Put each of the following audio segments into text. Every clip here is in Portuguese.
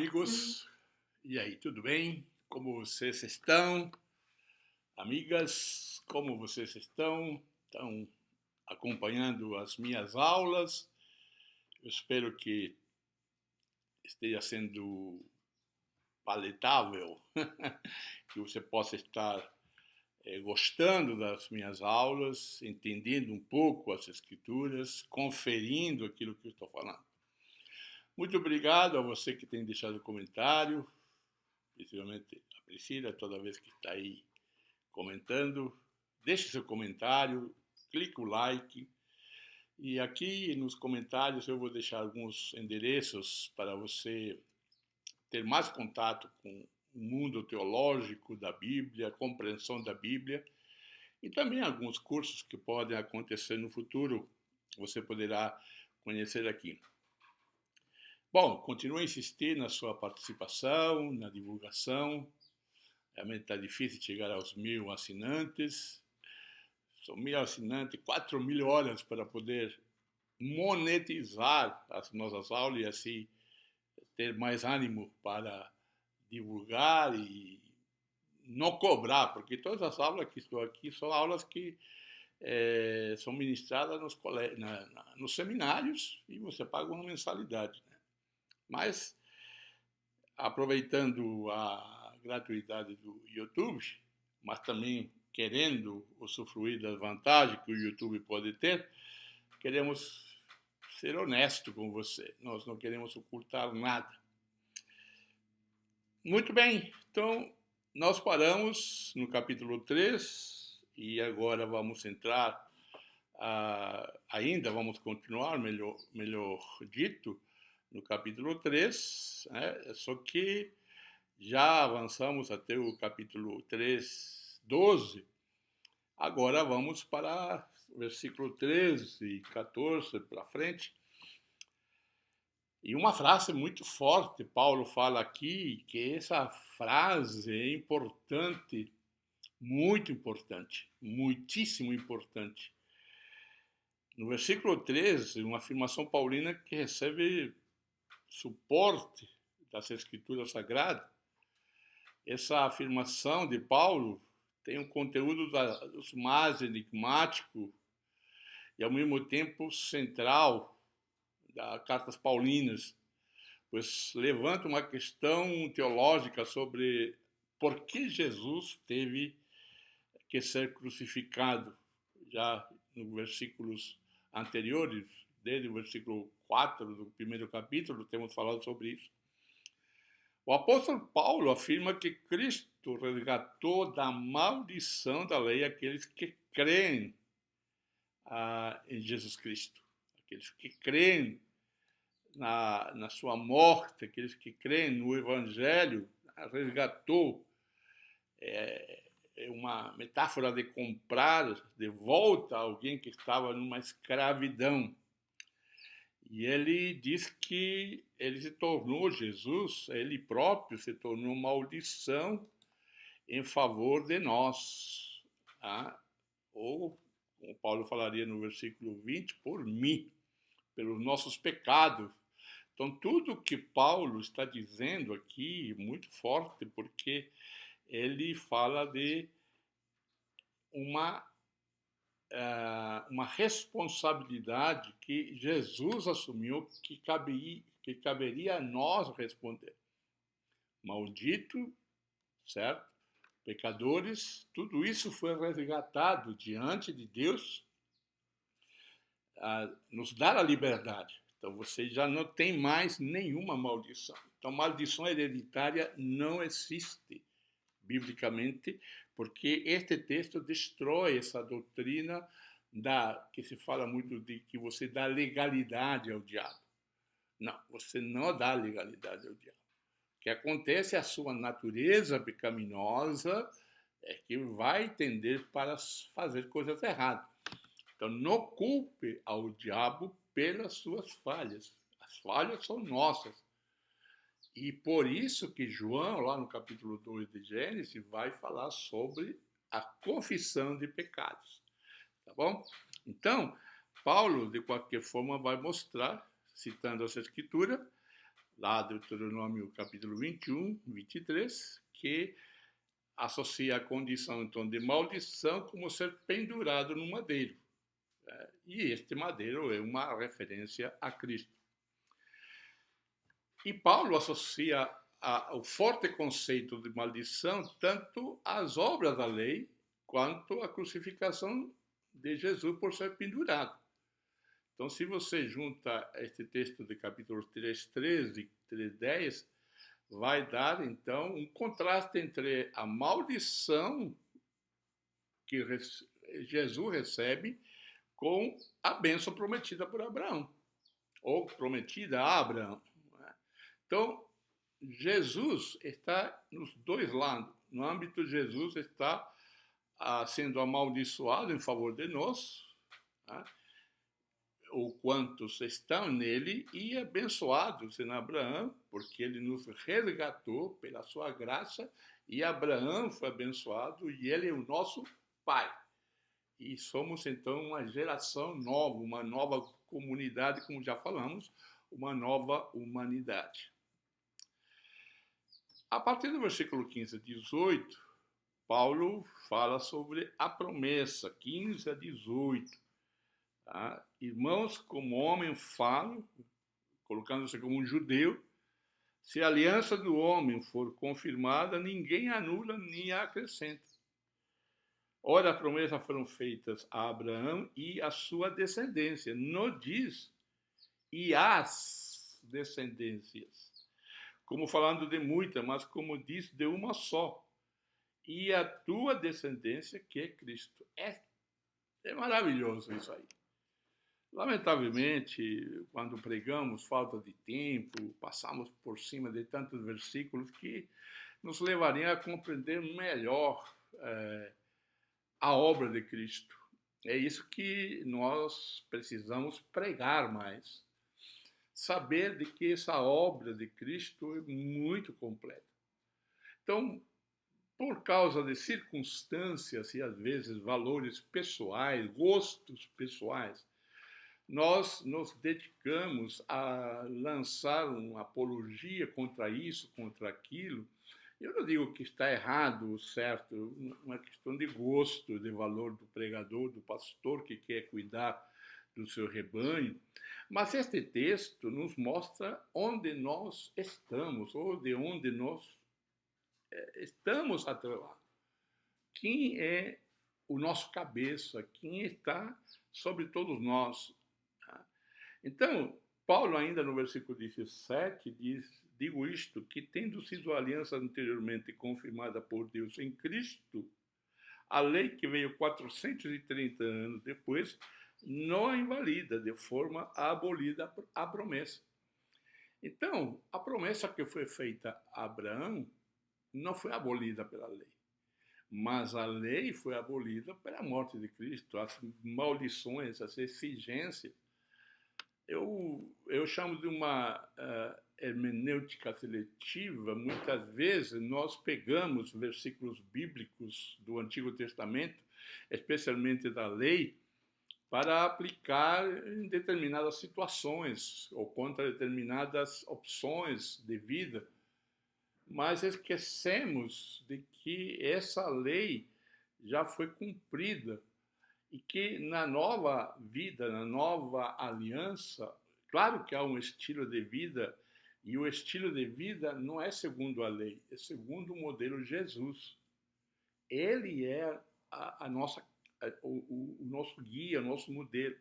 amigos, e aí, tudo bem? Como vocês estão? Amigas, como vocês estão? Estão acompanhando as minhas aulas? Eu espero que esteja sendo palatável, que você possa estar gostando das minhas aulas, entendendo um pouco as escrituras, conferindo aquilo que eu estou falando. Muito obrigado a você que tem deixado comentário, principalmente a Priscila, toda vez que está aí comentando. Deixe seu comentário, clique o like. E aqui nos comentários eu vou deixar alguns endereços para você ter mais contato com o mundo teológico da Bíblia, compreensão da Bíblia, e também alguns cursos que podem acontecer no futuro, você poderá conhecer aqui. Bom, continue a insistir na sua participação, na divulgação. Realmente está difícil chegar aos 1.000 assinantes. São 1.000 assinantes, 4.000 horas para poder monetizar as nossas aulas e assim ter mais ânimo para divulgar e não cobrar, porque todas as aulas que estou aqui são aulas que são ministradas nos seminários e você paga uma mensalidade, né? Mas, aproveitando a gratuidade do YouTube, mas também querendo usufruir das vantagens que o YouTube pode ter, queremos ser honestos com você. Nós não queremos ocultar nada. Muito bem, então nós paramos no capítulo 3 e agora vamos entrar, ainda vamos continuar, melhor dito, no capítulo 3, né? Só que já avançamos até o capítulo 3, 12. Agora vamos para o versículo 13 e 14 para frente. E uma frase muito forte, Paulo fala aqui, que essa frase é importante, muito importante, muitíssimo importante. No versículo 13, uma afirmação paulina que recebe suporte das Escrituras Sagradas. Essa afirmação de Paulo tem um conteúdo dos mais enigmático e ao mesmo tempo central das cartas paulinas, pois levanta uma questão teológica sobre por que Jesus teve que ser crucificado. Já nos versículos anteriores, desde o versículo 4 do primeiro capítulo, temos falado sobre isso. O apóstolo Paulo afirma que Cristo resgatou da maldição da lei aqueles que creem em Jesus Cristo, aqueles que creem na sua morte, aqueles que creem no Evangelho. Resgatou é uma metáfora de comprar de volta alguém que estava numa escravidão. E ele diz que ele se tornou, Jesus, ele próprio se tornou maldição em favor de nós. Tá? Ou, como Paulo falaria no versículo 20, por mim, pelos nossos pecados. Então, tudo que Paulo está dizendo aqui é muito forte, porque ele fala de uma responsabilidade que Jesus assumiu que caberia a nós responder. Maldito, certo? Pecadores, tudo isso foi resgatado diante de Deus, nos dar a liberdade. Então você já não tem mais nenhuma maldição. Então maldição hereditária não existe biblicamente, porque este texto destrói essa doutrina que se fala muito de que você dá legalidade ao diabo. Não, você não dá legalidade ao diabo. O que acontece é a sua natureza pecaminosa que vai tender para fazer coisas erradas. Então não culpe ao diabo pelas suas falhas. As falhas são nossas. E por isso que João, lá no capítulo 2 de Gênesis, vai falar sobre a confissão de pecados. Tá bom? Então, Paulo, de qualquer forma, vai mostrar, citando essa escritura, lá Deuteronômio capítulo 21, 23, que associa a condição, então, de maldição como ser pendurado no madeiro. E este madeiro é uma referência a Cristo. E Paulo associa o forte conceito de maldição tanto às obras da lei quanto à crucificação de Jesus por ser pendurado. Então, se você junta este texto de capítulo 3:13 e 3:10, vai dar, então, um contraste entre a maldição que Jesus recebe com a bênção prometida por Abraão, ou prometida a Abraão. Então, Jesus está nos dois lados. No âmbito de Jesus está sendo amaldiçoado em favor de nós, ou quantos estão nele, e abençoados em Abraão, porque ele nos resgatou pela sua graça, e Abraão foi abençoado, e ele é o nosso pai. E somos, então, uma geração nova, uma nova comunidade, como já falamos, uma nova humanidade. A partir do versículo 15 a 18, Paulo fala sobre a promessa, 15 a 18. Tá? Irmãos, como homem falo, colocando-se como um judeu, se a aliança do homem for confirmada, ninguém anula nem acrescenta. Ora, as promessas foram feitas a Abraão e a sua descendência. Não diz e as descendências, como falando de muitas, mas como diz de uma só. E a tua descendência, que é Cristo. É maravilhoso isso aí. Lamentavelmente, quando pregamos, falta de tempo, passamos por cima de tantos versículos que nos levariam a compreender melhor a obra de Cristo. É isso que nós precisamos pregar mais. Saber de que essa obra de Cristo é muito completa. Então, por causa de circunstâncias e às vezes valores pessoais, gostos pessoais, nós nos dedicamos a lançar uma apologia contra isso, contra aquilo. Eu não digo que está errado ou certo, é uma questão de gosto, de valor do pregador, do pastor que quer cuidar do seu rebanho. Mas este texto nos mostra onde nós estamos, ou de onde nós estamos atrelados. Quem é o nosso cabeça, quem está sobre todos nós. Então, Paulo ainda no versículo 17 diz: digo isto, que tendo sido a aliança anteriormente confirmada por Deus em Cristo, a lei que veio 430 anos depois não invalida de forma a abolida a promessa. Então, a promessa que foi feita a Abraão não foi abolida pela lei, mas a lei foi abolida pela morte de Cristo, as maldições, as exigências. Eu chamo de uma hermenêutica seletiva. Muitas vezes nós pegamos versículos bíblicos do Antigo Testamento, especialmente da lei, para aplicar em determinadas situações ou contra determinadas opções de vida. Mas esquecemos de que essa lei já foi cumprida e que na nova vida, na nova aliança, claro que há um estilo de vida, e o estilo de vida não é segundo a lei, é segundo o modelo Jesus. Ele é o nosso guia, o nosso modelo.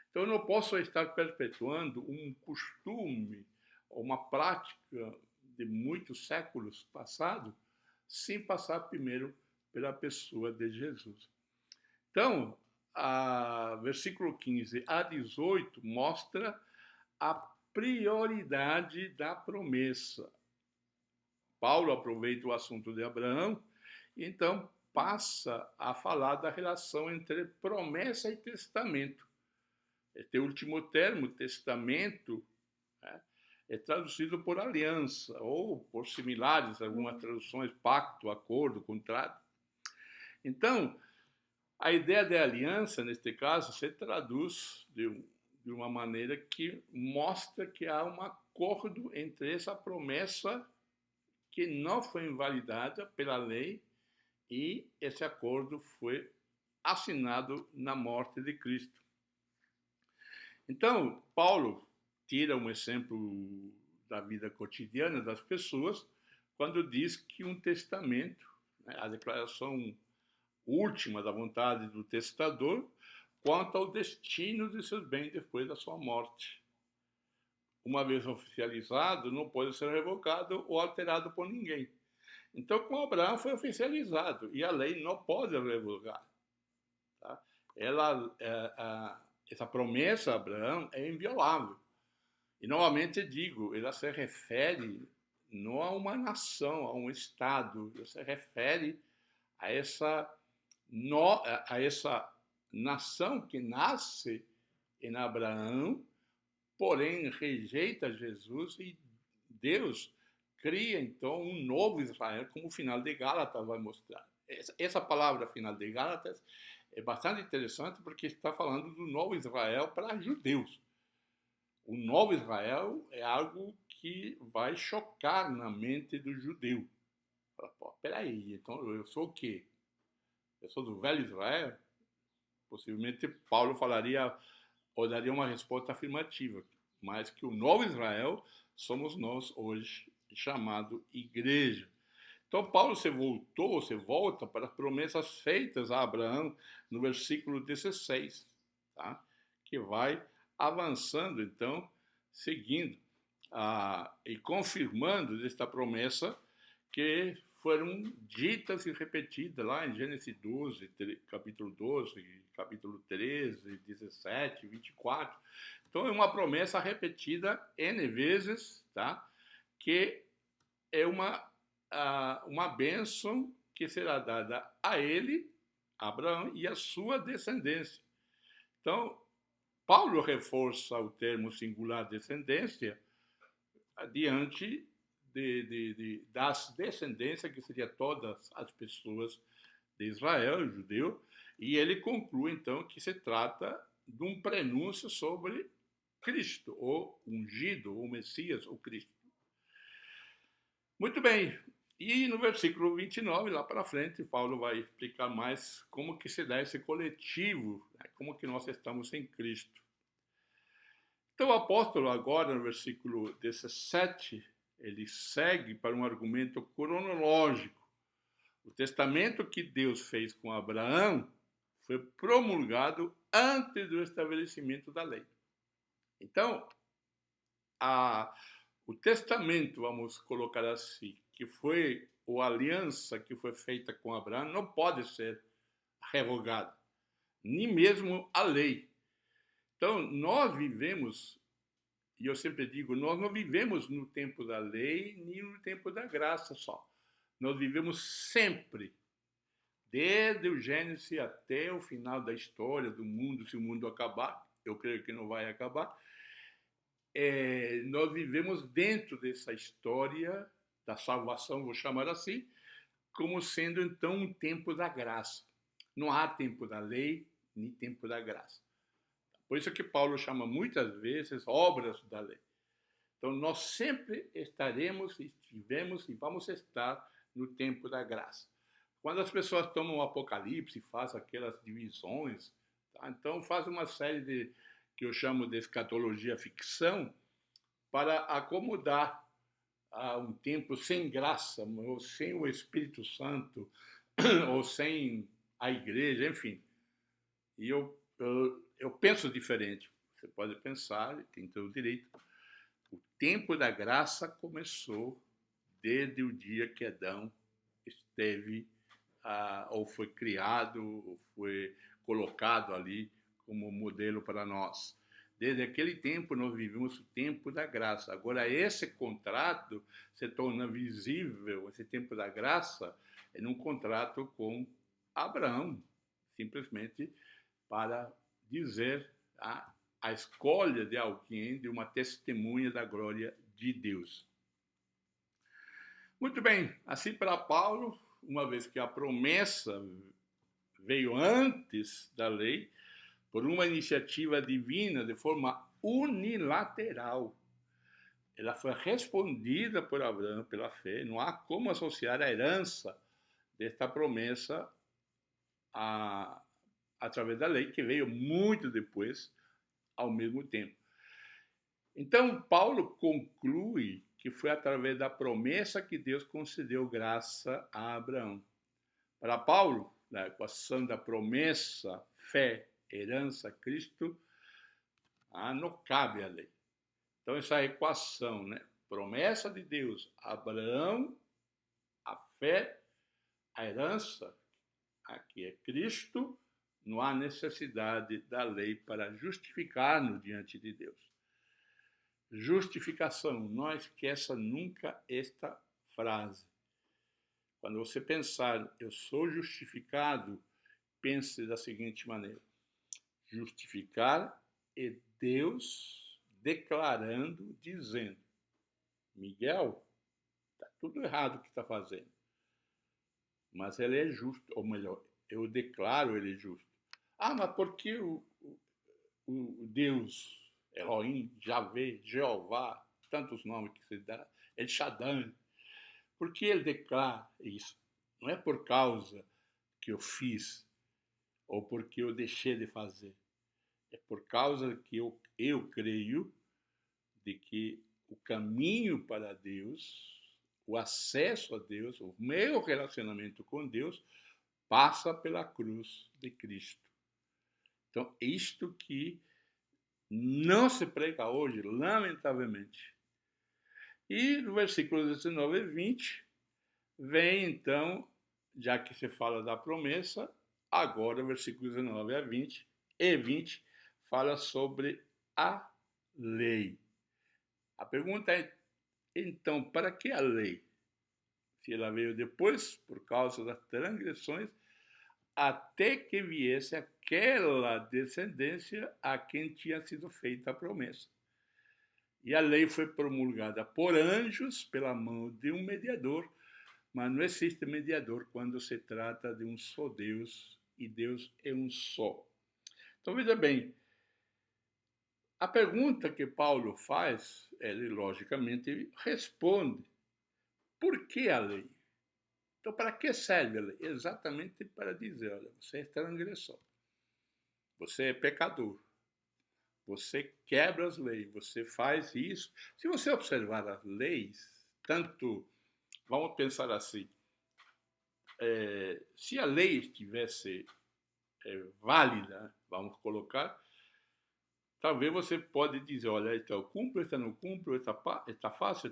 Então eu não posso estar perpetuando um costume, uma prática de muitos séculos passados, sem passar primeiro pela pessoa de Jesus. Então, versículo 15 a 18 mostra a prioridade da promessa. Paulo aproveita o assunto de Abraão, e então passa a falar da relação entre promessa e testamento. Este último termo, testamento, é traduzido por aliança, ou por similares, algumas traduções, pacto, acordo, contrato. Então, a ideia de aliança, neste caso, se traduz de de uma maneira que mostra que há um acordo entre essa promessa que não foi invalidada pela lei e esse acordo foi assinado na morte de Cristo. Então, Paulo tira um exemplo da vida cotidiana das pessoas quando diz que um testamento, né, a declaração última da vontade do testador, quanto ao destino de seus bens depois da sua morte. Uma vez oficializado, não pode ser revogado ou alterado por ninguém. Então, com Abraão foi oficializado e a lei não pode revogar. Tá? Essa promessa a Abraão é inviolável. E, novamente digo, ela se refere não a uma nação, a um Estado, ela se refere a essa nação que nasce em Abraão, porém rejeita Jesus e Deus cria então um novo Israel, como o final de Gálatas vai mostrar. Essa palavra final de Gálatas é bastante interessante porque está falando do novo Israel para judeus. O novo Israel é algo que vai chocar na mente do judeu. Fala, pô, peraí, então eu sou o quê? Eu sou do velho Israel? Possivelmente Paulo falaria ou daria uma resposta afirmativa, mas que o novo Israel somos nós hoje, chamado igreja. Então Paulo se volta para as promessas feitas a Abraão no versículo 16, tá? Que vai avançando, então, seguindo e confirmando esta promessa que foram ditas e repetidas lá em Gênesis 12, capítulo 12, capítulo 13, 17, 24. Então é uma promessa repetida N vezes, tá? Que é uma bênção que será dada a ele, Abraão, e a sua descendência. Então, Paulo reforça o termo singular descendência diante das descendências, que seriam todas as pessoas de Israel, judeu, e ele conclui, então, que se trata de um prenúncio sobre Cristo, ou ungido, ou Messias, ou Cristo. Muito bem, e no versículo 29, lá para frente, Paulo vai explicar mais como que se dá esse coletivo, né? Como que nós estamos em Cristo. Então o apóstolo agora, no versículo 17, ele segue para um argumento cronológico. O testamento que Deus fez com Abraão foi promulgado antes do estabelecimento da lei. Então, o testamento, vamos colocar assim, que foi a aliança que foi feita com Abraão, não pode ser revogada, nem mesmo a lei. Então, nós vivemos, e eu sempre digo, nós não vivemos no tempo da lei, nem no tempo da graça só. Nós vivemos sempre, desde o Gênesis até o final da história do mundo, se o mundo acabar, eu creio que não vai acabar, nós vivemos dentro dessa história da salvação, vou chamar assim, como sendo então um tempo da graça. Não há tempo da lei, nem tempo da graça. Por isso que Paulo chama muitas vezes obras da lei. Então nós sempre estaremos, estivemos e vamos estar no tempo da graça. Quando as pessoas tomam o Apocalipse, fazem aquelas divisões, tá? Então faz uma série que eu chamo de escatologia ficção, para acomodar a um tempo sem graça, ou sem o Espírito Santo, ou sem a igreja, enfim. E eu penso diferente. Você pode pensar, tem todo o direito. O tempo da graça começou desde o dia que Adão esteve, ou foi criado, ou foi colocado ali como modelo para nós. Desde aquele tempo nós vivemos o tempo da graça. Agora esse contrato se torna visível, esse tempo da graça, em um contrato com Abraão, simplesmente para dizer a escolha de alguém, de uma testemunha da glória de Deus. Muito bem, assim para Paulo, uma vez que a promessa veio antes da lei, por uma iniciativa divina de forma unilateral. Ela foi respondida por Abraão pela fé. Não há como associar a herança desta promessa através da lei, que veio muito depois, ao mesmo tempo. Então, Paulo conclui que foi através da promessa que Deus concedeu graça a Abraão. Para Paulo, na equação da promessa, fé, herança, Cristo, não cabe a lei. Então, essa equação, né? Promessa de Deus, Abraão, a fé, a herança, aqui é Cristo, não há necessidade da lei para justificar-nos diante de Deus. Justificação, não esqueça nunca esta frase. Quando você pensar, eu sou justificado, pense da seguinte maneira: justificar é Deus declarando, dizendo: Miguel, está tudo errado o que está fazendo, mas ele é justo, ou melhor, eu declaro ele justo. Mas por que o Deus, Elohim, Javé, Jeová, tantos nomes que se dá, El Shaddai, por que ele declara isso? Não é por causa que eu fiz ou porque eu deixei de fazer. É por causa que eu creio de que o caminho para Deus, o acesso a Deus, o meu relacionamento com Deus, passa pela cruz de Cristo. Então, isto que não se prega hoje, lamentavelmente. E no versículo 19 e 20, vem então, já que se fala da promessa, agora versículos 19 a 20 e 20 fala sobre a lei. A pergunta é, então, para que a lei? Se ela veio depois, por causa das transgressões, até que viesse aquela descendência a quem tinha sido feita a promessa. E a lei foi promulgada por anjos pela mão de um mediador, mas não existe mediador quando se trata de um só Deus, e Deus é um só. Então, veja bem, a pergunta que Paulo faz, ele logicamente responde: por que a lei? Então, para que serve a lei? Exatamente para dizer: olha, você é transgressor, você é pecador, você quebra as leis, você faz isso. Se você observar as leis, tanto, vamos pensar assim, se a lei estivesse válida, vamos colocar, talvez você pode dizer: olha, então eu cumpro, esta não cumpro, esta faço,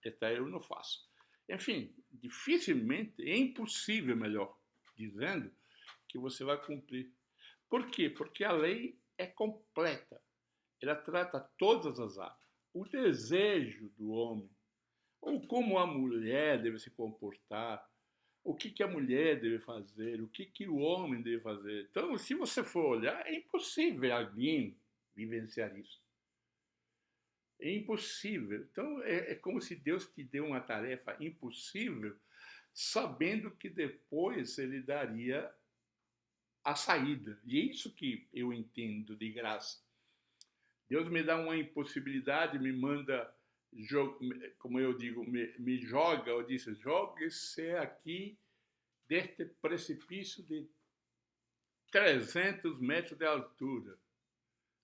esta eu não faço. Enfim, dificilmente, é impossível, melhor dizendo, que você vai cumprir. Por quê? Porque a lei é completa. Ela trata todas as áreas. O desejo do homem, ou como a mulher deve se comportar, o que a mulher deve fazer, o que o homem deve fazer. Então, se você for olhar, é impossível alguém vivenciar isso. É impossível. Então, é como se Deus te deu uma tarefa impossível, sabendo que depois ele daria a saída. E é isso que eu entendo de graça. Deus me dá uma impossibilidade, me manda, como eu digo, me joga, eu disse, jogue-se aqui deste precipício de 300 metros de altura,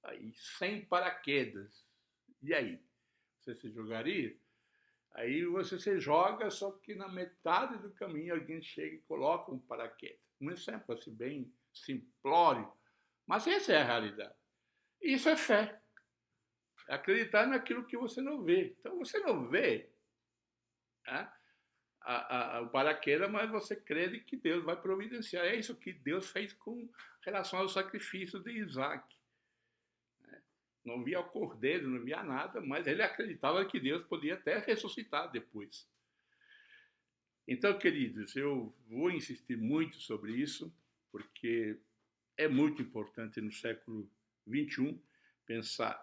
aí, sem paraquedas. E aí? Você se jogaria? Aí você se joga, só que na metade do caminho alguém chega e coloca um paraquedas. Um exemplo assim bem simplório, mas essa é a realidade. Isso é fé. É acreditar naquilo que você não vê. Então você não vê, né, o paraquedas, mas você crê que Deus vai providenciar. É isso que Deus fez com relação ao sacrifício de Isaac. Não via o cordeiro, não via nada, mas ele acreditava que Deus podia até ressuscitar depois. Então, queridos, eu vou insistir muito sobre isso, porque é muito importante no século XXI pensar.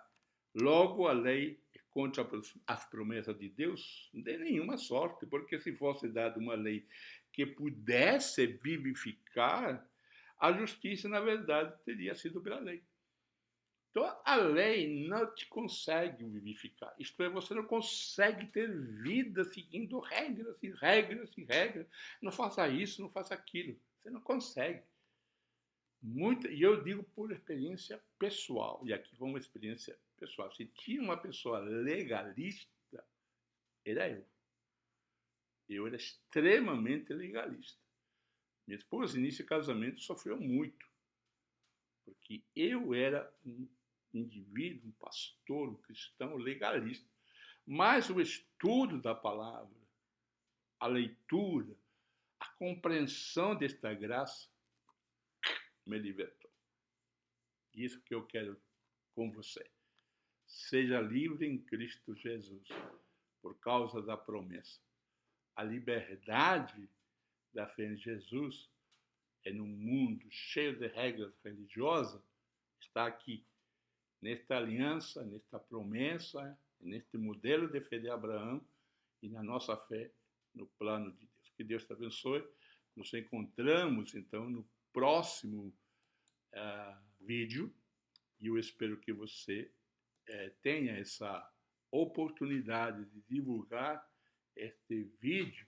Logo, a lei é contra as promessas de Deus? Não tem nenhuma sorte, porque se fosse dada uma lei que pudesse vivificar, a justiça, na verdade, teria sido pela lei. Então, a lei não te consegue vivificar. Isto é, você não consegue ter vida seguindo regras e regras e regras. Não faça isso, não faça aquilo. Você não consegue. E eu digo por experiência pessoal. E aqui foi uma experiência pessoal. Se tinha uma pessoa legalista, era eu. Eu era extremamente legalista. Minha esposa, no início do casamento, sofreu muito. Porque eu era um indivíduo, um pastor, um cristão legalista. Mas o estudo da palavra, a leitura, a compreensão desta graça me libertou. Isso que eu quero com você. Seja livre em Cristo Jesus, por causa da promessa. A liberdade da fé em Jesus é num mundo cheio de regras religiosas, está aqui, nesta aliança, nesta promessa, neste modelo de fé de Abraão e na nossa fé no plano de Deus. Que Deus te abençoe. Nos encontramos, então, no próximo vídeo e eu espero que você tenha essa oportunidade de divulgar este vídeo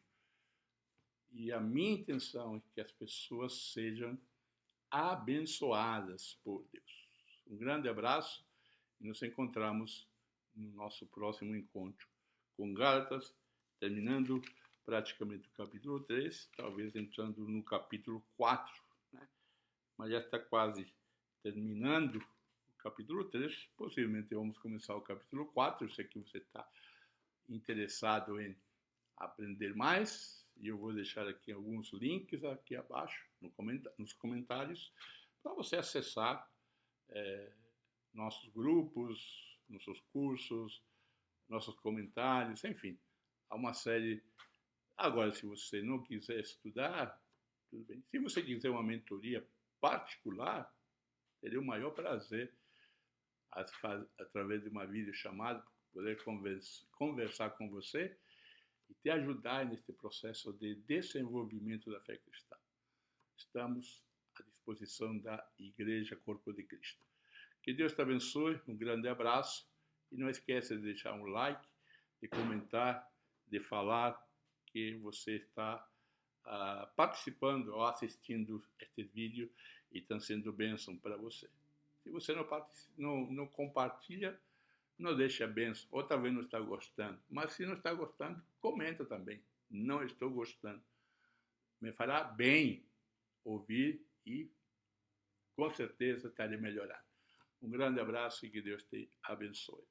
e a minha intenção é que as pessoas sejam abençoadas por Deus. Um grande abraço e nos encontramos no nosso próximo encontro com Gálatas, terminando praticamente o capítulo 3, talvez entrando no capítulo 4, né? Mas já está quase terminando o capítulo 3, possivelmente vamos começar o capítulo 4, eu sei que você está interessado em aprender mais, e eu vou deixar aqui alguns links aqui abaixo nos comentários para você acessar nossos grupos, nossos cursos, nossos comentários, enfim, há uma série. Agora, se você não quiser estudar, tudo bem. Se você quiser uma mentoria particular, teria o maior prazer, através de uma videochamada, poder conversar com você e te ajudar neste processo de desenvolvimento da fé cristã. Estamos à disposição da Igreja Corpo de Cristo. Que Deus te abençoe, um grande abraço e não esqueça de deixar um like, de comentar, de falar que você está participando ou assistindo este vídeo e está sendo bênção para você. Se você não compartilha, não deixe a bênção, ou talvez não está gostando. Mas se não está gostando, comenta também. Não estou gostando. Me fará bem ouvir e com certeza estarei melhorando. Um grande abraço e que Deus te abençoe.